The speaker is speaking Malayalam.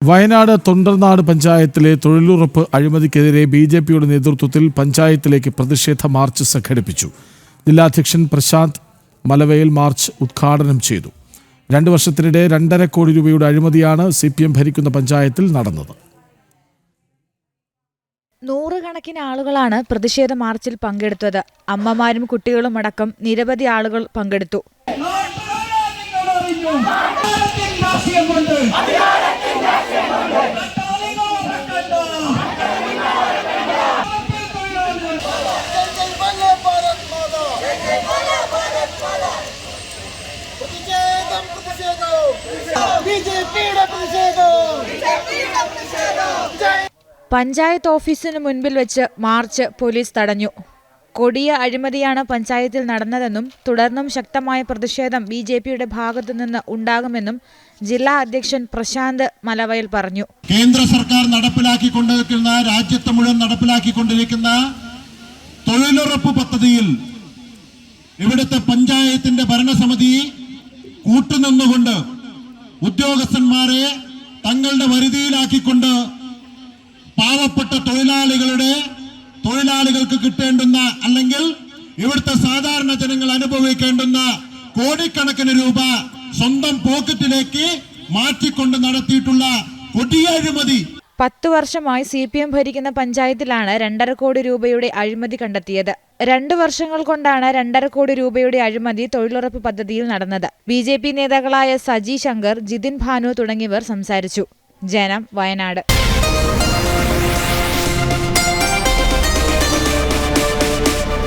വയനാട് തൊണ്ടർനാട് പഞ്ചായത്തിലെ തൊഴിലുറപ്പ് അഴിമതിക്കെതിരെ ബിജെപിയുടെ നേതൃത്വത്തിൽ പഞ്ചായത്തിലേക്ക് പ്രതിഷേധ മാർച്ച് സംഘടിപ്പിച്ചു. ജില്ലാധ്യക്ഷൻ പ്രശാന്ത് മലവയൽ മാർച്ച് ഉദ്ഘാടനം ചെയ്തു. 2 വർഷത്തിനിടെ 2.5 കോടി രൂപയുടെ അഴിമതിയാണ് CPM ഭരിക്കുന്ന പഞ്ചായത്തിൽ നടന്നത്. നൂറുകണക്കിന് ആളുകളാണ് പ്രതിഷേധ മാർച്ചിൽ പങ്കെടുത്തത്. അമ്മമാരും കുട്ടികളും അടക്കം നിരവധി ആളുകൾ പങ്കെടുത്തു. പഞ്ചായത്ത് ഓഫീസിന് മുൻപിൽ വെച്ച് മാർച്ച് പോലീസ് തടഞ്ഞു. കൊടിയ അഴിമതിയാണ് പഞ്ചായത്തിൽ നടന്നതെന്നും തുടർന്നും ശക്തമായ പ്രതിഷേധം BJPയുടെ ഭാഗത്തുനിന്ന് ഉണ്ടാകുമെന്നും ജില്ലാ അധ്യക്ഷൻ പ്രശാന്ത് മലവയൽ പറഞ്ഞു. കേന്ദ്ര സർക്കാർ നടപ്പിലാക്കിക്കൊണ്ടിരിക്കുന്ന രാജ്യത്ത് മുഴുവൻ നടപ്പിലാക്കിക്കൊണ്ടിരിക്കുന്ന തൊഴിലുറപ്പ് പദ്ധതിയിൽ ഇവിടുത്തെ പഞ്ചായത്തിന്റെ ഭരണസമിതി കൂട്ടുനിന്നുകൊണ്ട് ഉദ്യോഗസ്ഥന്മാരെ തങ്ങളുടെ വരുതിയിലാക്കിക്കൊണ്ട് പാവപ്പെട്ട തൊഴിലാളികൾക്ക് കിട്ടേണ്ടുന്ന അല്ലെങ്കിൽ ഇവിടുത്തെ സാധാരണ ജനങ്ങൾ അനുഭവിക്കേണ്ടുന്ന കോടിക്കണക്കിന് രൂപ സ്വന്തം പോക്കറ്റിലേക്ക് മാറ്റിക്കൊണ്ട് നടത്തിയിട്ടുള്ള കൊടിയ അഴിമതി. 10 വർഷമായി CPM ഭരിക്കുന്ന പഞ്ചായത്തിലാണ് 2.5 കോടി രൂപയുടെ അഴിമതി കണ്ടെത്തിയത്. 2 വർഷങ്ങൾ കൊണ്ടാണ് 2.5 കോടി രൂപയുടെ അഴിമതി തൊഴിലുറപ്പ് പദ്ധതിയിൽ നടന്നത്. BJP നേതാക്കളായ സജി ശങ്കർ, ജിതിൻ ഭാനു തുടങ്ങിയവർ സംസാരിച്ചു. ജനം, വയനാട്.